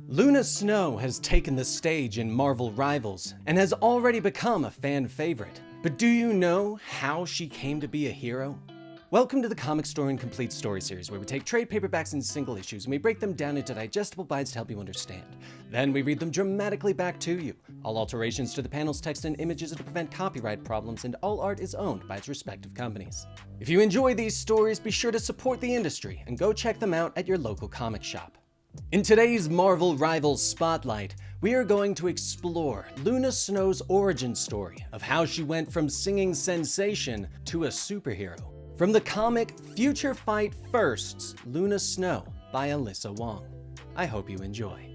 Luna Snow has taken the stage in Marvel Rivals and has already become a fan favorite. But do you know how she came to be a hero? Welcome to the Comicstorian Complete Story Series, where we take trade paperbacks and single issues and we break them down into digestible bites to help you understand. Then we read them dramatically back to you. All alterations to the panels, text, and images are to prevent copyright problems, and all art is owned by its respective companies. If you enjoy these stories, be sure to support the industry and go check them out at your local comic shop. In today's Marvel Rivals Spotlight, we are going to explore Luna Snow's origin story of how she went from singing sensation to a superhero. From the comic Future Fight Firsts, Luna Snow by Alyssa Wong. I hope you enjoy.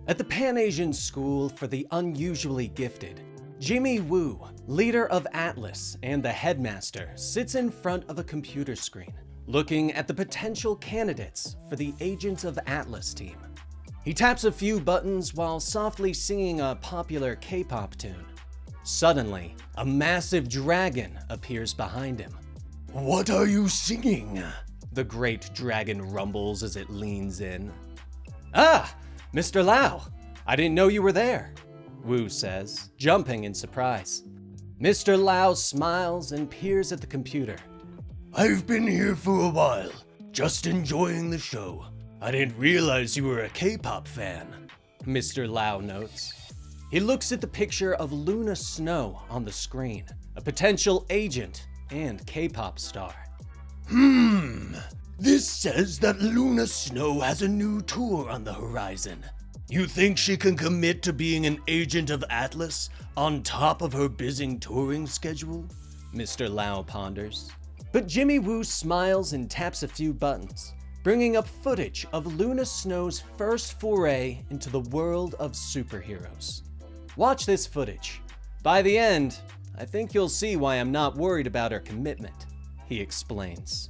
At the Pan-Asian School for the Unusually Gifted, Jimmy Woo, leader of Atlas and the headmaster, sits in front of a computer screen, looking at the potential candidates for the Agents of Atlas team. He taps a few buttons while softly singing a popular K-pop tune. Suddenly, a massive dragon appears behind him. "What are you singing?" the great dragon rumbles as it leans in. "Ah, Mr. Lau, I didn't know you were there," Wu says, jumping in surprise. Mr. Lau smiles and peers at the computer. "I've been here for a while, just enjoying the show. I didn't realize you were a K-pop fan," Mr. Lau notes. He looks at the picture of Luna Snow on the screen, a potential agent and K-pop star. This says that Luna Snow has a new tour on the horizon. You think she can commit to being an agent of Atlas on top of her busy touring schedule?" Mr. Lau ponders. But Jimmy Woo smiles and taps a few buttons, bringing up footage of Luna Snow's first foray into the world of superheroes. Watch this footage. By the end, I think you'll see why I'm not worried about her commitment, he explains.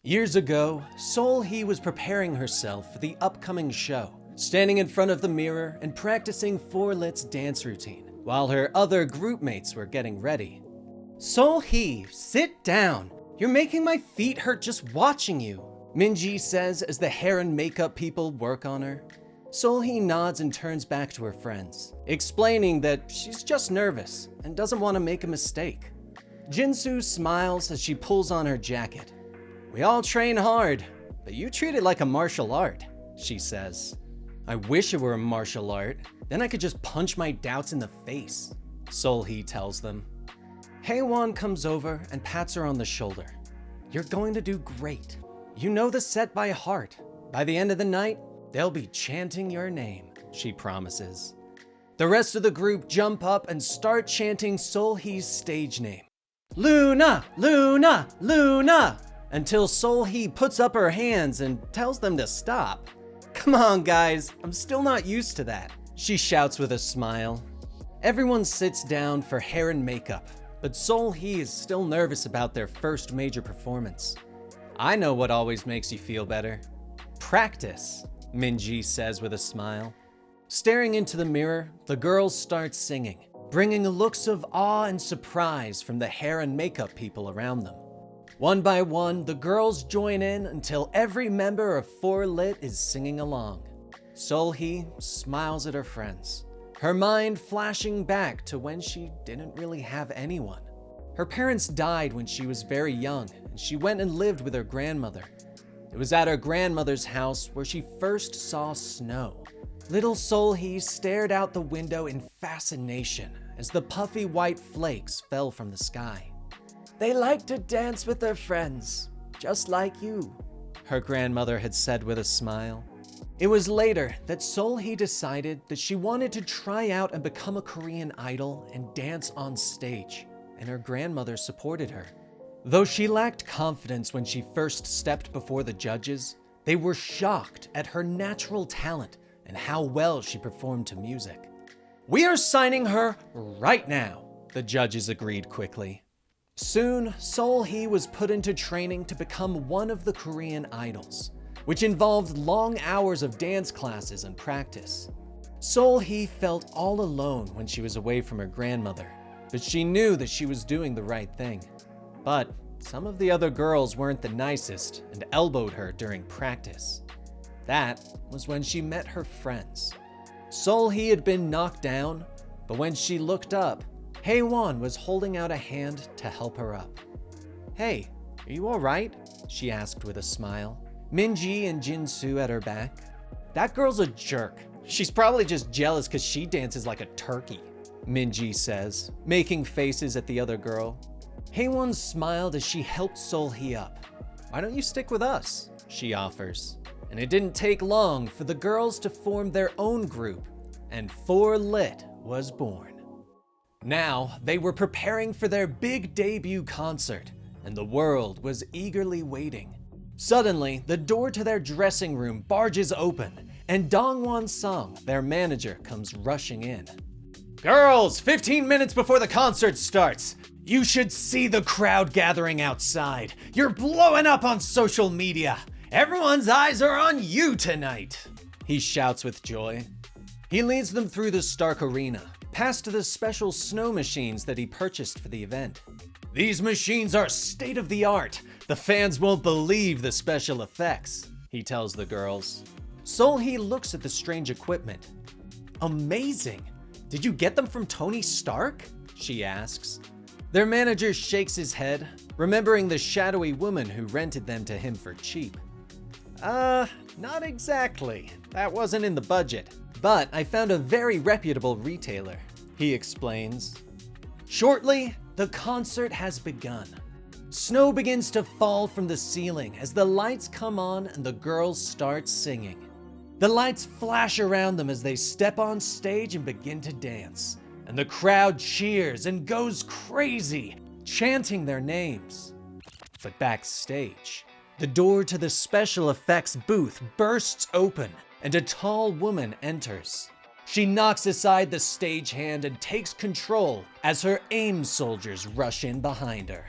Years ago, Sol Hee was preparing herself for the upcoming show, standing in front of the mirror and practicing Forlit's dance routine, while her other group mates were getting ready. "Sol Hee, sit down. You're making my feet hurt just watching you," Minji says as the hair and makeup people work on her. Sol Hee nods and turns back to her friends, explaining that she's just nervous and doesn't want to make a mistake. Jinsu smiles as she pulls on her jacket. "We all train hard, but you treat it like a martial art," she says. "I wish it were a martial art, then I could just punch my doubts in the face," Sol Hee tells them. Haewon comes over and pats her on the shoulder. "You're going to do great. You know the set by heart. By the end of the night, they'll be chanting your name," she promises. The rest of the group jump up and start chanting Sol Hee's stage name. "Luna! Luna! Luna!" until Sol Hee puts up her hands and tells them to stop. "Come on, guys, I'm still not used to that," she shouts with a smile. Everyone sits down for hair and makeup, but Sol Hee is still nervous about their first major performance. "I know what always makes you feel better. Practice," Minji says with a smile. Staring into the mirror, the girls start singing, bringing looks of awe and surprise from the hair and makeup people around them. One by one, the girls join in until every member of Forlit is singing along. Sol Hee smiles at her friends, her mind flashing back to when she didn't really have anyone. Her parents died when she was very young, and she went and lived with her grandmother. It was at her grandmother's house where she first saw snow. Little Sol Hee stared out the window in fascination as the puffy white flakes fell from the sky. "They like to dance with their friends, just like you," her grandmother had said with a smile. It was later that Sol Hee decided that she wanted to try out and become a Korean idol and dance on stage, and her grandmother supported her. Though she lacked confidence when she first stepped before the judges, they were shocked at her natural talent and how well she performed to music. "We are signing her right now," the judges agreed quickly. Soon, Sol Hee was put into training to become one of the Korean idols, which involved long hours of dance classes and practice. Sol Hee felt all alone when she was away from her grandmother, but she knew that she was doing the right thing. But some of the other girls weren't the nicest and elbowed her during practice. That was when she met her friends. Sol-hee had been knocked down, but when she looked up, Hae-won was holding out a hand to help her up. "Hey, are you alright?" she asked with a smile. Min-ji and Jin-soo at her back. "That girl's a jerk. She's probably just jealous because she dances like a turkey," Min-ji says, making faces at the other girl. Hae-won smiled as she helped Sol-hee up. "Why don't you stick with us?" she offers. And it didn't take long for the girls to form their own group, and 4-Lit was born. Now, they were preparing for their big debut concert, and the world was eagerly waiting. Suddenly, the door to their dressing room barges open, and Dongwon Sung, their manager, comes rushing in. "Girls, 15 minutes before the concert starts! You should see the crowd gathering outside! You're blowing up on social media! Everyone's eyes are on you tonight!" he shouts with joy. He leads them through the Stark Arena, past the special snow machines that he purchased for the event. "These machines are state-of-the-art. The fans won't believe the special effects," he tells the girls. Sol-hee looks at the strange equipment. "Amazing! Did you get them from Tony Stark?" she asks. Their manager shakes his head, remembering the shadowy woman who rented them to him for cheap. Not exactly. That wasn't in the budget. But I found a very reputable retailer," he explains. Shortly, the concert has begun. Snow begins to fall from the ceiling as the lights come on and the girls start singing. The lights flash around them as they step on stage and begin to dance. And the crowd cheers and goes crazy, chanting their names. But backstage, the door to the special effects booth bursts open, and a tall woman enters. She knocks aside the stagehand and takes control as her AIM soldiers rush in behind her.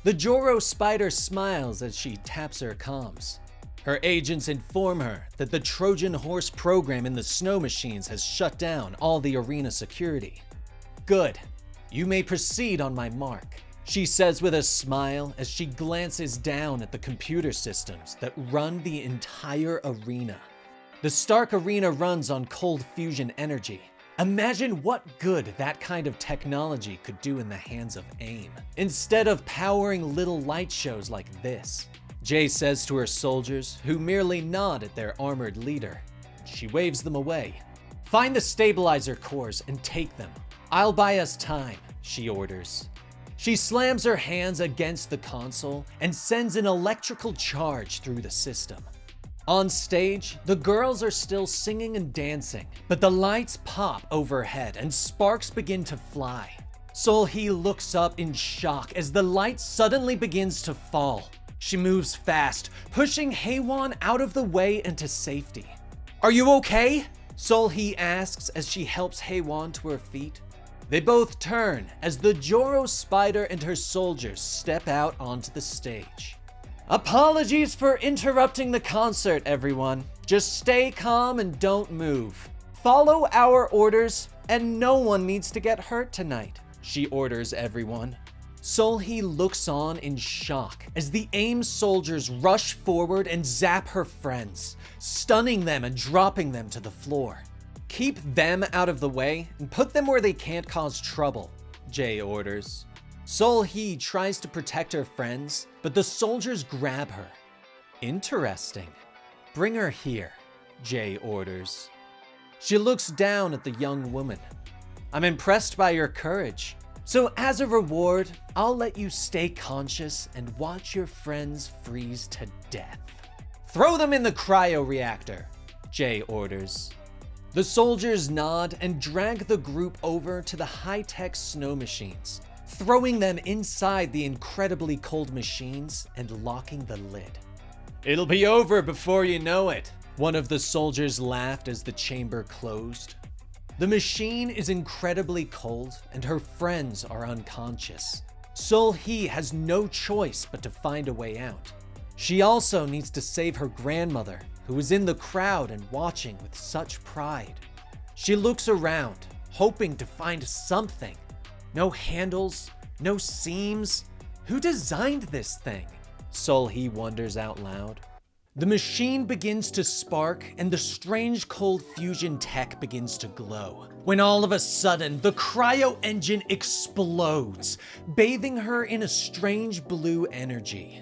The Joro Spider smiles as she taps her comms. Her agents inform her that the Trojan Horse program in the snow machines has shut down all the arena security. "Good. You may proceed on my mark," she says with a smile as she glances down at the computer systems that run the entire arena. The Stark Arena runs on cold fusion energy. Imagine what good that kind of technology could do in the hands of AIM, instead of powering little light shows like this. Jay says to her soldiers, who merely nod at their armored leader. She waves them away. "Find the stabilizer cores and take them. I'll buy us time," she orders. She slams her hands against the console and sends an electrical charge through the system. On stage, the girls are still singing and dancing, but the lights pop overhead and sparks begin to fly. Sol-hee looks up in shock as the light suddenly begins to fall. She moves fast, pushing Hae-won out of the way into safety. "Are you okay?" Sol-hee asks as she helps Hae-won to her feet. They both turn as the Joro Spider and her soldiers step out onto the stage. "Apologies for interrupting the concert, everyone. Just stay calm and don't move. Follow our orders, and no one needs to get hurt tonight," she orders everyone. Sol-hee looks on in shock as the AIM soldiers rush forward and zap her friends, stunning them and dropping them to the floor. "Keep them out of the way and put them where they can't cause trouble," Jay orders. Sol-hee tries to protect her friends, but the soldiers grab her. "Interesting. Bring her here," Jay orders. She looks down at the young woman. "I'm impressed by your courage. So as a reward, I'll let you stay conscious and watch your friends freeze to death." "Throw them in the cryo-reactor," Jay orders. The soldiers nod and drag the group over to the high-tech snow machines, throwing them inside the incredibly cold machines and locking the lid. "It'll be over before you know it," one of the soldiers laughed as the chamber closed. The machine is incredibly cold and her friends are unconscious. Sol-hee has no choice but to find a way out. She also needs to save her grandmother, who is in the crowd and watching with such pride. She looks around, hoping to find something. No handles, no seams. Who designed this thing? Sol-hee wonders out loud. The machine begins to spark, and the strange cold fusion tech begins to glow. When all of a sudden, the cryo engine explodes, bathing her in a strange blue energy.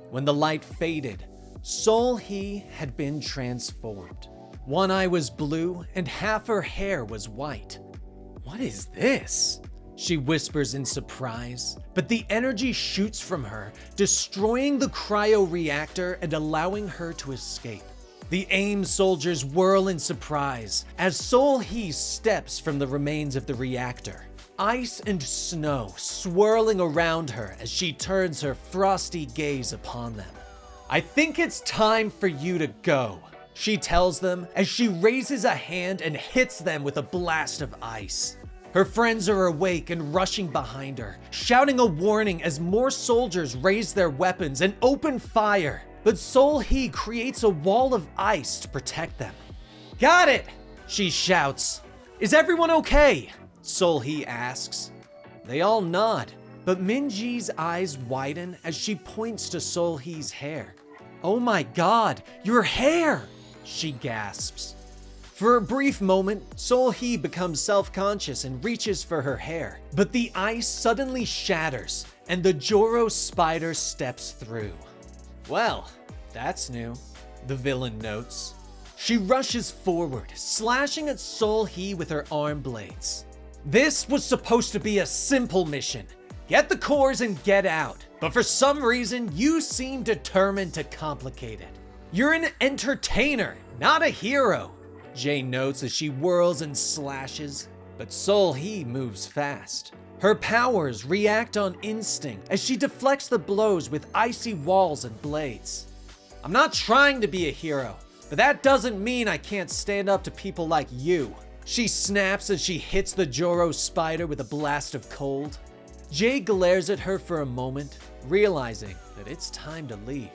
When the light faded, Seol-hee had been transformed. One eye was blue, and half her hair was white. "What is this?" she whispers in surprise, but the energy shoots from her, destroying the cryo-reactor and allowing her to escape. The AIM soldiers whirl in surprise as Seol-hee steps from the remains of the reactor. Ice and snow swirling around her as she turns her frosty gaze upon them. "I think it's time for you to go," she tells them as she raises a hand and hits them with a blast of ice. Her friends are awake and rushing behind her, shouting a warning as more soldiers raise their weapons and open fire. But Seol-hee creates a wall of ice to protect them. "Got it!" she shouts. "Is everyone okay?" Seol-hee asks. They all nod, but Min-ji's eyes widen as she points to Seol-hee's hair. "Oh my god, your hair!" she gasps. For a brief moment, Seol-hee becomes self-conscious and reaches for her hair, but the ice suddenly shatters and the Joro spider steps through. "Well, that's new," the villain notes. She rushes forward, slashing at Seol-hee with her arm blades. "This was supposed to be a simple mission. Get the cores and get out. But for some reason, you seem determined to complicate it. You're an entertainer, not a hero," Jay notes as she whirls and slashes. But Seol-hee moves fast. Her powers react on instinct as she deflects the blows with icy walls and blades. "I'm not trying to be a hero, but that doesn't mean I can't stand up to people like you," she snaps as she hits the Joro spider with a blast of cold. Jay glares at her for a moment, realizing that it's time to leave.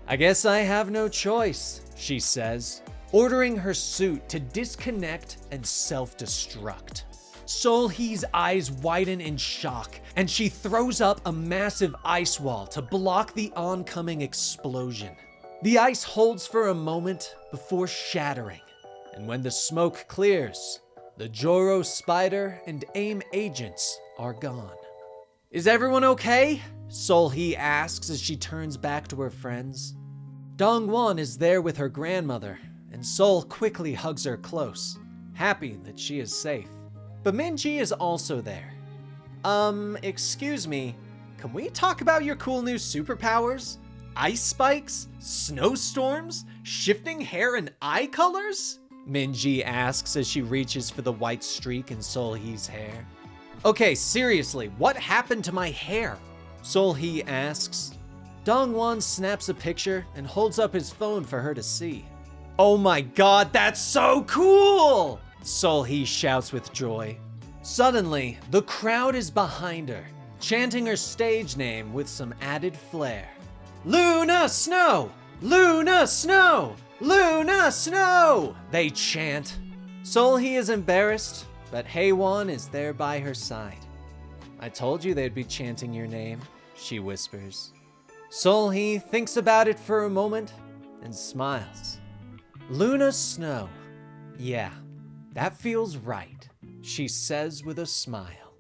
"I guess I have no choice," she says, ordering her suit to disconnect and self-destruct. Seol-hee's eyes widen in shock, and she throws up a massive ice wall to block the oncoming explosion. The ice holds for a moment before shattering, and when the smoke clears, the Joro spider and AIM agents are gone. "Is everyone okay?" Seol-hee asks as she turns back to her friends. Dong-won is there with her grandmother, and Seol quickly hugs her close, happy that she is safe. But Min-ji is also there. Excuse me, can we talk about your cool new superpowers? Ice spikes? Snowstorms? Shifting hair and eye colors?" Min-ji asks as she reaches for the white streak in Seol-hee's hair. "Okay, seriously, what happened to my hair?" Seol-hee asks. Dong-won snaps a picture and holds up his phone for her to see. "Oh my god, that's so cool!" Seol-hee shouts with joy. Suddenly, the crowd is behind her, chanting her stage name with some added flair. "Luna Snow! Luna Snow! Luna Snow!" they chant. Seol-hee is embarrassed, but Haewon is there by her side. "I told you they'd be chanting your name," she whispers. Seol-hee thinks about it for a moment and smiles. "Luna Snow. Yeah, that feels right," she says with a smile.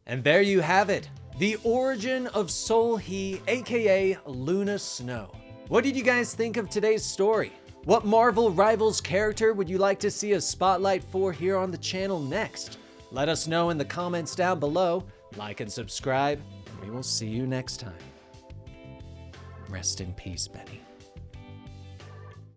And there you have it, the origin of Seol-hee, aka Luna Snow. What did you guys think of today's story? What Marvel Rivals character would you like to see a spotlight for here on the channel next? Let us know in the comments down below. Like and subscribe, and we will see you next time. Rest in peace, Benny.